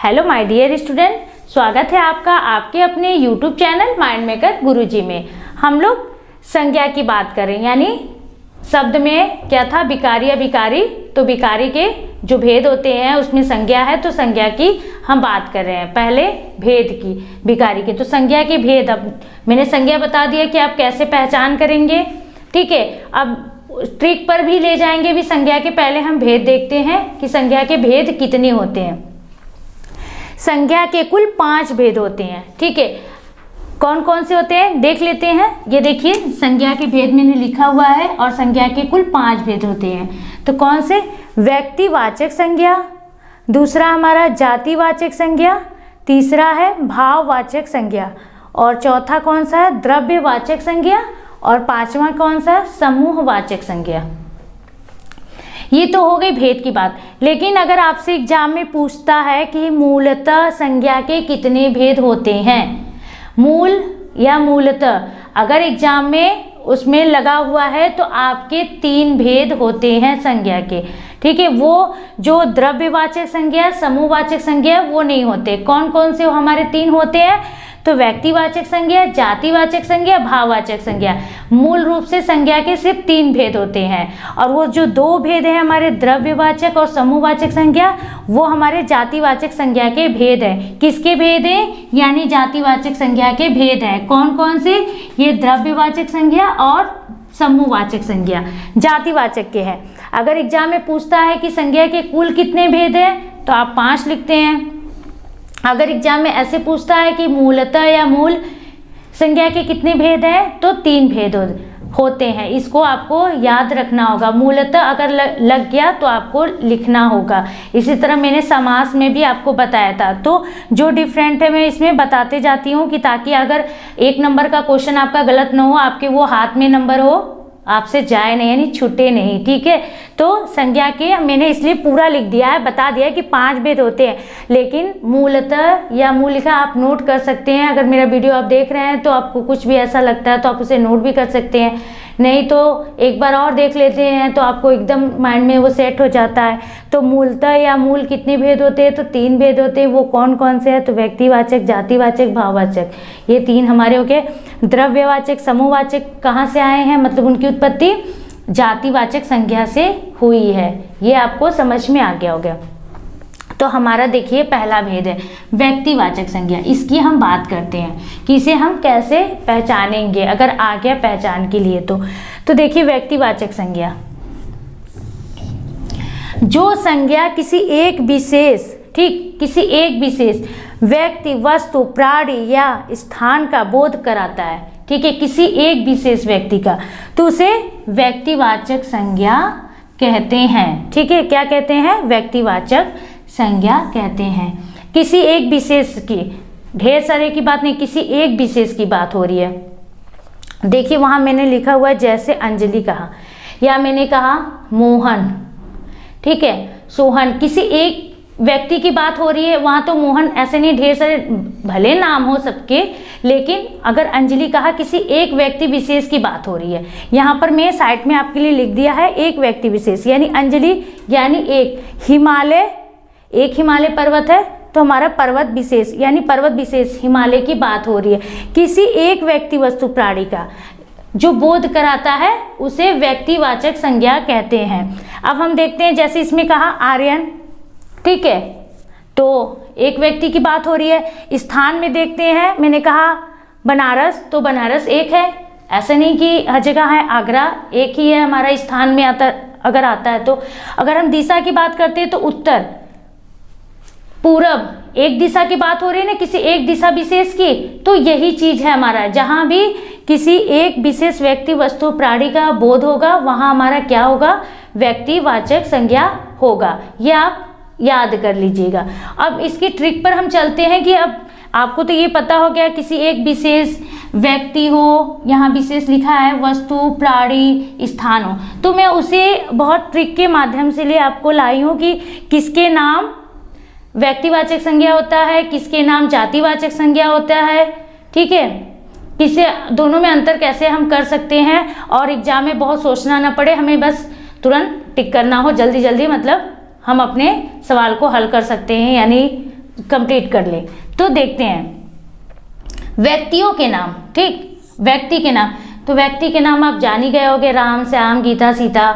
Hello my dear student, स्वागत है आपका आपके अपने यूट्यूब चैनल माइंड मेकर गुरुजी में। हम लोग संज्ञा की बात करें, यानी शब्द में क्या था, विकारी या विकारी। तो विकारी के जो भेद होते हैं उसमें संज्ञा है, तो संज्ञा की हम बात कर रहे हैं। पहले भेद की, विकारी के, तो संज्ञा के भेद। अब मैंने संज्ञा बता दिया कि आप कैसे पहचान करेंगे, ठीक है। अब ट्रिक पर भी ले जाएंगे भी संज्ञा के। पहले हम भेद देखते हैं कि संज्ञा के भेद कितने होते हैं। संज्ञा के कुल 5 भेद होते हैं, ठीक है। कौन कौन से होते हैं देख लेते हैं। ये देखिए संज्ञा के भेद मैंने लिखा हुआ है, और संज्ञा के कुल 5 भेद होते हैं। तो कौन से? व्यक्तिवाचक संज्ञा, दूसरा हमारा जातिवाचक संज्ञा, तीसरा है भाववाचक संज्ञा, और चौथा कौन सा है? द्रव्यवाचक संज्ञा, और पांचवा कौन सा? समूहवाचक संज्ञा। ये तो हो गई भेद की बात। लेकिन अगर आपसे एग्जाम में पूछता है कि मूलतः संज्ञा के कितने भेद होते हैं, मूल या मूलतः, अगर एग्जाम में उसमें लगा हुआ है तो आपके 3 भेद होते हैं संज्ञा के, ठीक है। वो जो द्रव्यवाचक संज्ञा, समूहवाचक संज्ञा, वो नहीं होते। कौन कौन से हमारे 3 होते हैं? तो व्यक्तिवाचक संज्ञा, जातिवाचक संज्ञा, भाववाचक संज्ञा। मूल रूप से संज्ञा के सिर्फ 3 भेद होते हैं, और वो जो 2 भेद हैं हमारे द्रव्यवाचक और समूहवाचक संज्ञा, वो हमारे जातिवाचक संज्ञा के भेद हैं। किसके भेद हैं? यानी जातिवाचक संज्ञा के भेद हैं। कौन कौन से? ये द्रव्यवाचक संज्ञा और समूहवाचक संज्ञा जातिवाचक के हैं। अगर एग्जाम में पूछता है कि संज्ञा के कुल कितने भेद हैं, तो आप 5 लिखते हैं। अगर एग्जाम में ऐसे पूछता है कि मूलतः या मूल संज्ञा के कितने भेद हैं, तो 3 भेद होते हैं। इसको आपको याद रखना होगा। मूलतः अगर लग गया तो आपको लिखना होगा। इसी तरह मैंने समास में भी आपको बताया था, तो जो डिफरेंट है मैं इसमें बताते जाती हूँ कि ताकि अगर 1 नंबर का क्वेश्चन आपका गलत ना हो, आपके वो हाथ में नंबर हो, आपसे जाए नहीं, यानी छूटे नहीं, ठीक है। तो संज्ञा के मैंने इसलिए पूरा लिख दिया है, बता दिया है कि 5 भेद होते हैं। लेकिन मूलतः या मूलिका आप नोट कर सकते हैं। अगर मेरा वीडियो आप देख रहे हैं तो आपको कुछ भी ऐसा लगता है तो आप उसे नोट भी कर सकते हैं, नहीं तो एक बार और देख लेते हैं तो आपको एकदम माइंड में वो सेट हो जाता है। तो मूलतः या मूल कितने भेद होते हैं? तो 3 भेद होते हैं। वो कौन कौन से हैं? तो व्यक्तिवाचक, जातिवाचक, भाववाचक, ये 3 हमारे हो गए। द्रव्यवाचक, समूहवाचक कहाँ से आए हैं? मतलब उनकी उत्पत्ति जातिवाचक संज्ञा से हुई है। ये आपको समझ में आ गया होगा। तो हमारा देखिए पहला भेद है व्यक्तिवाचक संज्ञा। इसकी हम बात करते हैं कि इसे हम कैसे पहचानेंगे अगर आ गया पहचान के लिए। तो देखिए व्यक्तिवाचक संज्ञा, जो संज्ञा किसी एक विशेष, ठीक, किसी एक विशेष व्यक्ति, वस्तु, प्राणी या स्थान का बोध कराता है, ठीक है, किसी एक विशेष व्यक्ति का, तो उसे व्यक्तिवाचक संज्ञा कहते हैं, ठीक है। क्या कहते हैं? व्यक्तिवाचक संज्ञा कहते हैं। किसी एक विशेष की, ढेर सारे की बात नहीं, किसी एक विशेष की बात हो रही है। देखिए वहां मैंने लिखा हुआ है, जैसे अंजलि कहा, या मैंने कहा मोहन, ठीक है, सोहन, किसी एक व्यक्ति की बात हो रही है। वहां तो मोहन ऐसे नहीं, ढेर सारे भले नाम हो सबके, लेकिन अगर अंजलि कहा किसी एक व्यक्ति विशेष की बात हो रही है। यहाँ पर मैं साइड में आपके लिए लिख दिया है एक व्यक्ति विशेष, यानी अंजलि, यानी एक हिमालय, एक हिमालय पर्वत है तो हमारा पर्वत विशेष, यानी पर्वत विशेष हिमालय की बात हो रही है। किसी एक व्यक्ति, वस्तु, प्राणी का जो बोध कराता है उसे व्यक्तिवाचक संज्ञा कहते हैं। अब हम देखते हैं, जैसे इसमें कहा आर्यन, ठीक है, तो एक व्यक्ति की बात हो रही है। स्थान में देखते हैं, मैंने कहा बनारस, तो बनारस एक है, ऐसा नहीं कि हर जगह है। आगरा एक ही है हमारा स्थान में आता, अगर आता है तो। अगर हम दिशा की बात करते हैं तो उत्तर, पूरब, एक दिशा की बात हो रही है ना, किसी एक दिशा विशेष की, तो यही चीज है हमारा। जहां भी किसी एक विशेष व्यक्ति, वस्तु, प्राणी का बोध होगा, वहां हमारा क्या होगा? व्यक्तिवाचक संज्ञा होगा। ये आप याद कर लीजिएगा। अब इसकी ट्रिक पर हम चलते हैं कि अब आपको तो ये पता हो गया किसी एक विशेष व्यक्ति हो, यहाँ विशेष लिखा है, वस्तु, प्राणी, स्थान हो, तो मैं उसे बहुत ट्रिक के माध्यम से ले आपको लाई हूँ कि किसके नाम व्यक्तिवाचक संज्ञा होता है, किसके नाम जातिवाचक संज्ञा होता है, ठीक है। किसे दोनों में अंतर कैसे हम कर सकते हैं, और एग्जाम में बहुत सोचना ना पड़े, हमें बस तुरंत टिक करना हो जल्दी जल्दी, मतलब हम अपने सवाल को हल कर सकते हैं, यानी कंप्लीट कर ले। तो देखते हैं व्यक्तियों के नाम, ठीक, व्यक्ति के नाम। तो व्यक्ति के नाम आप जान ही गए होंगे, राम, श्याम, गीता, सीता,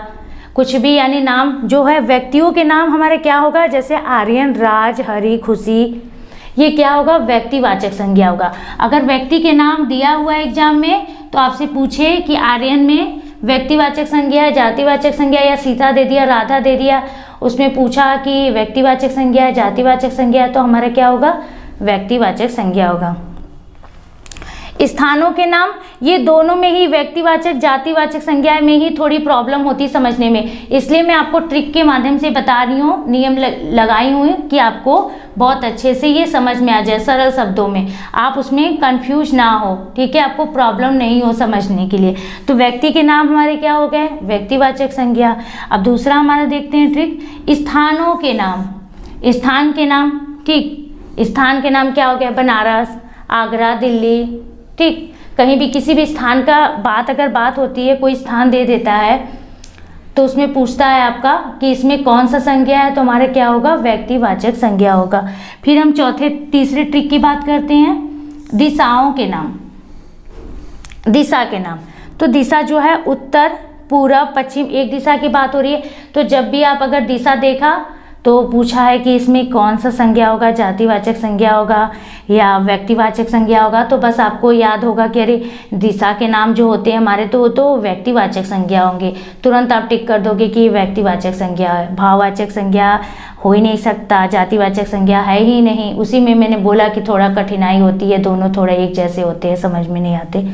कुछ भी, यानी नाम जो है व्यक्तियों के नाम हमारे क्या होगा, जैसे आर्यन, राज, हरि, खुशी, ये क्या होगा, व्यक्तिवाचक संज्ञा होगा। अगर व्यक्ति के नाम दिया हुआ है एग्जाम में तो आपसे पूछे कि आर्यन में व्यक्तिवाचक संज्ञा है, जातिवाचक संज्ञा, या सीता दे दिया, राधा दे दिया, उसमें पूछा कि व्यक्तिवाचक संज्ञा है, जातिवाचक संज्ञा है, तो हमारा क्या होगा, व्यक्तिवाचक संज्ञा होगा। स्थानों के नाम, ये दोनों में ही व्यक्तिवाचक जातिवाचक संज्ञा में ही थोड़ी प्रॉब्लम होती है समझने में, इसलिए मैं आपको ट्रिक के माध्यम से बता रही हूँ, नियम लगाई हुई कि आपको बहुत अच्छे से ये समझ में आ जाए सरल शब्दों में, आप उसमें कंफ्यूज ना हो, ठीक है, आपको प्रॉब्लम नहीं हो समझने के लिए। तो व्यक्ति के नाम हमारे क्या हो गए, व्यक्तिवाचक संज्ञा। अब दूसरा हमारा देखते हैं ट्रिक, स्थानों के नाम। स्थान के नाम, ठीक, स्थान के नाम क्या हो गया, बनारस, आगरा, दिल्ली, ठीक, कहीं भी किसी भी स्थान का अगर बात होती है, कोई स्थान दे देता है तो उसमें पूछता है आपका कि इसमें कौन सा संज्ञा है, तो हमारा क्या होगा, व्यक्तिवाचक संज्ञा होगा। फिर हम तीसरे ट्रिक की बात करते हैं, दिशाओं के नाम। दिशा के नाम, तो दिशा जो है उत्तर, पूरब, पश्चिम, एक दिशा की बात हो रही है, तो जब भी आप अगर दिशा देखा तो पूछा है कि इसमें कौन सा संज्ञा होगा, जातिवाचक संज्ञा होगा या व्यक्तिवाचक संज्ञा होगा, तो बस आपको याद होगा कि अरे दिशा के नाम जो होते हैं हमारे तो व्यक्तिवाचक संज्ञा होंगे, तुरंत आप टिक कर दोगे कि व्यक्तिवाचक संज्ञा है, भाववाचक संज्ञा हो ही नहीं सकता, जातिवाचक संज्ञा है ही नहीं। उसी में मैंने बोला कि थोड़ा कठिनाई होती है, दोनों थोड़ा एक जैसे होते हैं, समझ में नहीं आते,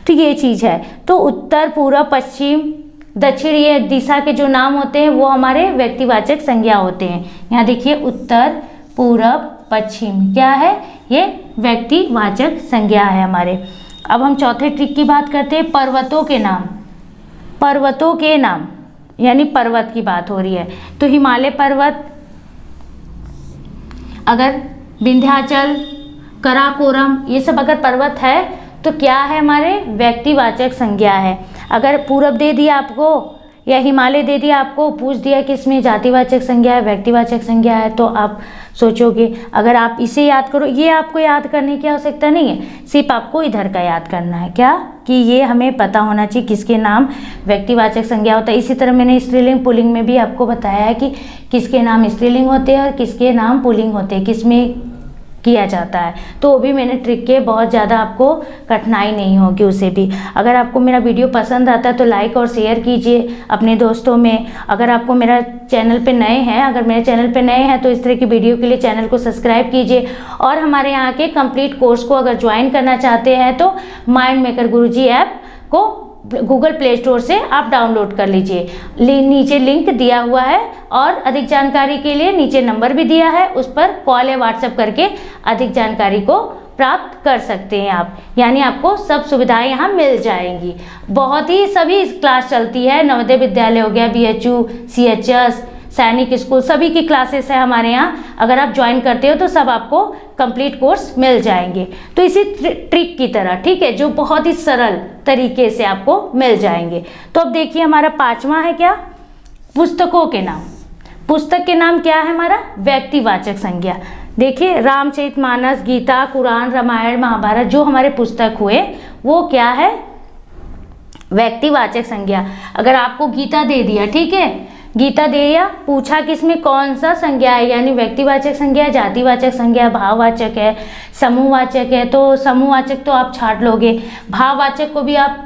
तो ये चीज़ है। तो उत्तर, पूर्व, पश्चिम, दक्षिण, ये दिशा के जो नाम होते हैं वो हमारे व्यक्तिवाचक संज्ञा होते हैं। यहाँ देखिए उत्तर, पूरब, पश्चिम क्या है, ये व्यक्तिवाचक संज्ञा है हमारे। अब हम चौथे ट्रिक की बात करते हैं, पर्वतों के नाम। पर्वतों के नाम यानी पर्वत की बात हो रही है, तो हिमालय पर्वत, अगर विंध्याचल, कराकोरम, ये सब अगर पर्वत है तो क्या है, हमारे व्यक्तिवाचक संज्ञा है। अगर पूरब दे दिया आपको या हिमालय दे दिया आपको, पूछ दिया कि इसमें जातिवाचक संज्ञा है, व्यक्तिवाचक संज्ञा है, तो आप सोचोगे, अगर आप इसे याद करो, ये आपको याद करने की आवश्यकता नहीं है, सिर्फ आपको इधर का याद करना है, क्या कि ये हमें पता होना चाहिए किसके नाम व्यक्तिवाचक संज्ञा होता है। इसी तरह मैंने स्त्रीलिंग पुल्लिंग में भी आपको बताया है कि किसके नाम स्त्रीलिंग होते हैं और किसके नाम पुल्लिंग होते हैं, किसमें किया जाता है, तो वो भी मैंने ट्रिक के, बहुत ज़्यादा आपको कठिनाई नहीं होगी उसे भी। अगर आपको मेरा वीडियो पसंद आता है तो लाइक और शेयर कीजिए अपने दोस्तों में। अगर आपको मेरा चैनल पे नए हैं, अगर मेरे चैनल पे नए हैं तो इस तरह की वीडियो के लिए चैनल को सब्सक्राइब कीजिए, और हमारे यहाँ के कंप्लीट कोर्स को अगर ज्वाइन करना चाहते हैं तो माइंड मेकर गुरुजी ऐप को गूगल प्ले स्टोर से आप डाउनलोड कर लीजिए, नीचे लिंक दिया हुआ है, और अधिक जानकारी के लिए नीचे नंबर भी दिया है, उस पर कॉल या व्हाट्सएप करके अधिक जानकारी को प्राप्त कर सकते हैं आप, यानी आपको सब सुविधाएं यहाँ मिल जाएंगी। बहुत ही सभी क्लास चलती है, नवोदय विद्यालय हो गया, BHU, CHS, सैनिक स्कूल, सभी की क्लासेस है हमारे यहाँ, अगर आप ज्वाइन करते हो तो सब आपको कंप्लीट कोर्स मिल जाएंगे। तो इसी ट्रिक की तरह, ठीक है, जो बहुत ही सरल तरीके से आपको मिल जाएंगे। तो अब देखिए हमारा पांचवा है क्या, पुस्तकों के नाम। पुस्तक के नाम क्या है हमारा, व्यक्तिवाचक संज्ञा। देखिए रामचरितमानस, गीता, कुरान, रामायण, महाभारत जो हमारे पुस्तक हुए वो क्या है, व्यक्तिवाचक संज्ञा। अगर आपको गीता दे दिया, ठीक है, गीता दे दिया, पूछा कि इसमें कौन सा संज्ञा है, यानी व्यक्तिवाचक संज्ञा है, जातिवाचक संज्ञा है, भाववाचक है, समूहवाचक है, तो समूहवाचक तो आप छांट लोगे, भाववाचक को भी आप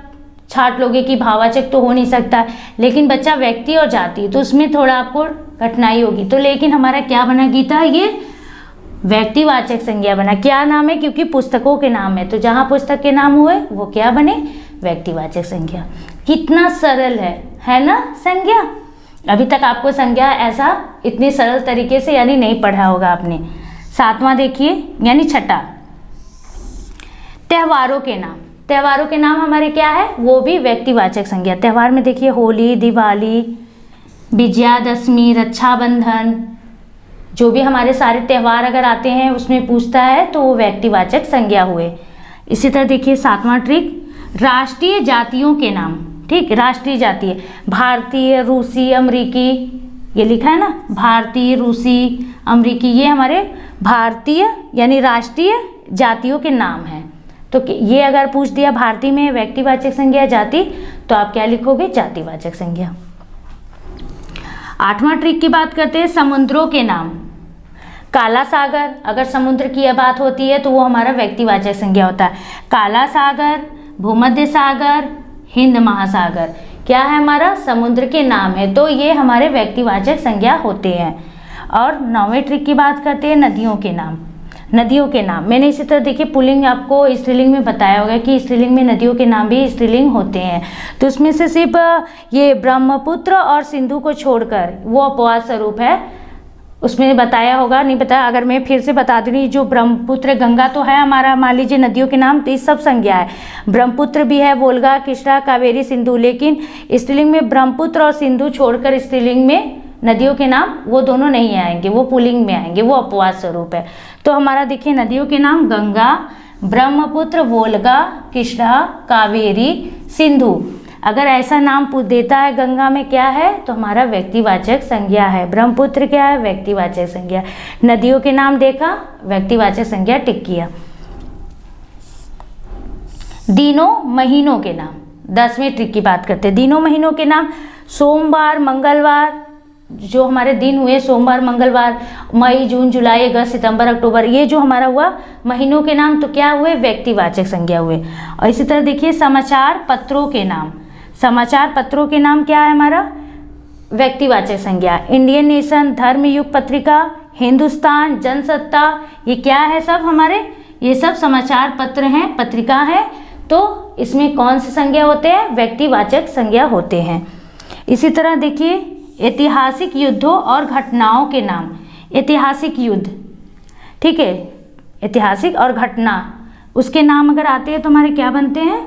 छांट लोगे कि भाववाचक तो हो नहीं सकता, लेकिन बच्चा व्यक्ति और जाति, तो उसमें थोड़ा आपको कठिनाई होगी। तो लेकिन हमारा क्या बना गीता, ये व्यक्तिवाचक संज्ञा बना। क्या नाम है, क्योंकि पुस्तकों के नाम है, तो जहाँ पुस्तक के नाम हुए वो क्या बने, व्यक्तिवाचक संज्ञा। कितना सरल है ना संज्ञा। अभी तक आपको संज्ञा ऐसा इतने सरल तरीके से यानी नहीं पढ़ा होगा आपने। सातवां देखिए यानी छठा, त्योहारों के नाम। त्योहारों के नाम हमारे क्या है, वो भी व्यक्तिवाचक संज्ञा। त्योहार में देखिए होली, दिवाली, विजयादशमी, रक्षाबंधन, जो भी हमारे सारे त्यौहार अगर आते हैं उसमें पूछता है तो वो व्यक्तिवाचक संज्ञा हुए। इसी तरह देखिए सातवां ट्रिक, राष्ट्रीय जातियों के नाम। ठीक, राष्ट्रीय जातीय, भारतीय, रूसी, अमरीकी, ये लिखा है ना, भारतीय, रूसी, अमरीकी, ये हमारे भारतीय यानी राष्ट्रीय जातियों के नाम हैं। तो ये अगर पूछ दिया भारतीय में व्यक्तिवाचक संज्ञा जाति, तो आप क्या लिखोगे? जातिवाचक संज्ञा। 8वां ट्रिक की बात करते हैं, समुद्रों के नाम। काला सागर, अगर समुद्र की यह बात होती है तो वो हमारा व्यक्तिवाचक संज्ञा होता है। काला सागर, भूमध्य सागर, हिंद महासागर क्या है? हमारा समुद्र के नाम है, तो ये हमारे व्यक्तिवाचक संज्ञा होते हैं। और 9वें ट्रिक की बात करते हैं, नदियों के नाम। नदियों के नाम मैंने इसी तरह देखिए पुल्लिंग आपको स्त्रीलिंग में बताया होगा कि स्त्रीलिंग में नदियों के नाम भी स्त्रीलिंग होते हैं। तो उसमें से सिर्फ ये ब्रह्मपुत्र और सिंधु को छोड़कर वो अपवाद स्वरूप है, उसमें बताया होगा, नहीं बताया। अगर मैं फिर से बता दूँ, जो ब्रह्मपुत्र, गंगा तो है हमारा, मान लीजिए नदियों के नाम, तो ये सब संज्ञा है। ब्रह्मपुत्र भी है, वोल्गा, कृष्णा, कावेरी, सिंधु, लेकिन स्त्रीलिंग में ब्रह्मपुत्र और सिंधु छोड़कर स्त्रीलिंग में नदियों के नाम वो दोनों नहीं आएंगे, वो पुल्लिंग में आएंगे, वो अपवाद स्वरूप है। तो हमारा देखिए नदियों के नाम गंगा, ब्रह्मपुत्र, वोल्गा, कृष्णा, कावेरी, सिंधु। अगर ऐसा नाम देता है गंगा में क्या है? तो हमारा व्यक्तिवाचक संज्ञा है। ब्रह्मपुत्र क्या है? व्यक्तिवाचक संज्ञा। नदियों के नाम देखा, व्यक्तिवाचक संज्ञा टिक किया। दिनों महीनों के नाम, 10वें ट्रिक की बात करते हैं। दिनों महीनों के नाम, सोमवार, मंगलवार, जो हमारे दिन हुए सोमवार, मंगलवार, मई, जून, जुलाई, अगस्त, सितंबर, अक्टूबर, ये जो हमारा हुआ महीनों के नाम, तो क्या हुए? व्यक्तिवाचक संज्ञा हुए। और इसी तरह देखिए समाचार पत्रों के नाम। समाचार पत्रों के नाम क्या है हमारा? व्यक्तिवाचक संज्ञा। इंडियन नेशन, धर्मयुग पत्रिका, हिंदुस्तान, जनसत्ता, ये क्या है? सब हमारे ये सब समाचार पत्र हैं, पत्रिका है। तो इसमें कौन से संज्ञा होते हैं? व्यक्तिवाचक संज्ञा होते हैं। इसी तरह देखिए ऐतिहासिक युद्धों और घटनाओं के नाम। ऐतिहासिक युद्ध, ठीक है, ऐतिहासिक और घटना, उसके नाम अगर आते हैं तो हमारे क्या बनते हैं?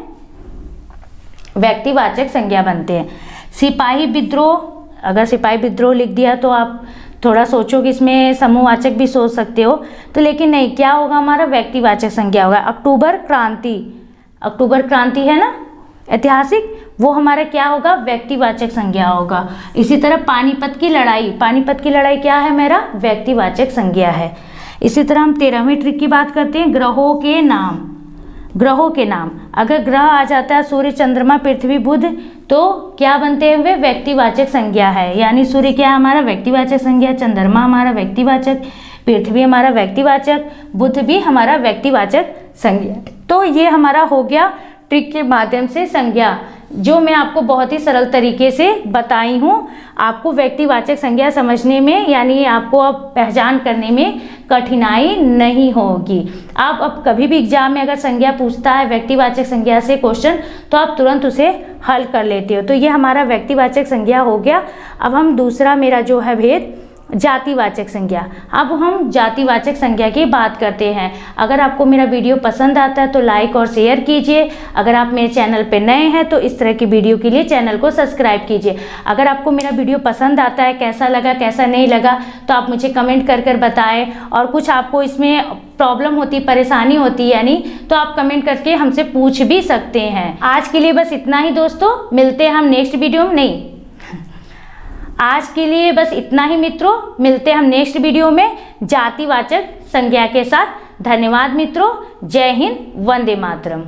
व्यक्तिवाचक संज्ञा बनते हैं। सिपाही विद्रोह, अगर सिपाही विद्रोह लिख दिया तो आप थोड़ा सोचो कि इसमें समूहवाचक भी सोच सकते हो, तो लेकिन नहीं, क्या होगा? हमारा व्यक्तिवाचक संज्ञा होगा। अक्टूबर क्रांति, अक्टूबर क्रांति है ना ऐतिहासिक, वो हमारा क्या होगा? व्यक्तिवाचक संज्ञा होगा। इसी तरह पानीपत की लड़ाई, पानीपत की लड़ाई क्या है? मेरा व्यक्तिवाचक संज्ञा है। इसी तरह हम 13वें ट्रिक की बात करते हैं, ग्रहों के नाम। ग्रहों के नाम, अगर ग्रह आ जाता है सूर्य, चंद्रमा, पृथ्वी, बुध, तो क्या बनते हुए? व्यक्तिवाचक संज्ञा है। यानी सूर्य क्या हमारा? व्यक्तिवाचक संज्ञा, चंद्रमा हमारा व्यक्तिवाचक, पृथ्वी हमारा व्यक्तिवाचक, बुध भी हमारा व्यक्तिवाचक संज्ञा। तो ये हमारा हो गया ट्रिक के माध्यम से संज्ञा, जो मैं आपको बहुत ही सरल तरीके से बताई हूँ। आपको व्यक्तिवाचक संज्ञा समझने में यानी आपको अब पहचान करने में कठिनाई नहीं होगी। आप अब कभी भी एग्जाम में अगर संज्ञा पूछता है व्यक्तिवाचक संज्ञा से क्वेश्चन, तो आप तुरंत उसे हल कर लेते हो। तो ये हमारा व्यक्तिवाचक संज्ञा हो गया। अब हम दूसरा मेरा जो है भेद, जातिवाचक संज्ञा। अब हम जातिवाचक संज्ञा की बात करते हैं। अगर आपको मेरा वीडियो पसंद आता है तो लाइक और शेयर कीजिए। अगर आप मेरे चैनल पे नए हैं तो इस तरह की वीडियो के लिए चैनल को सब्सक्राइब कीजिए। अगर आपको मेरा वीडियो पसंद आता है, कैसा लगा कैसा नहीं लगा, तो आप मुझे कमेंट कर बताएं। और कुछ आपको इसमें प्रॉब्लम होती, परेशानी होती यानी, तो आप कमेंट करके हमसे पूछ भी सकते हैं। आज के लिए बस इतना ही दोस्तों, मिलते हैं हम नेक्स्ट वीडियो में। नहीं, आज के लिए बस इतना ही मित्रों, मिलते हैं हम नेक्स्ट वीडियो में जातिवाचक संज्ञा के साथ। धन्यवाद मित्रों, जय हिंद, वंदे मातरम।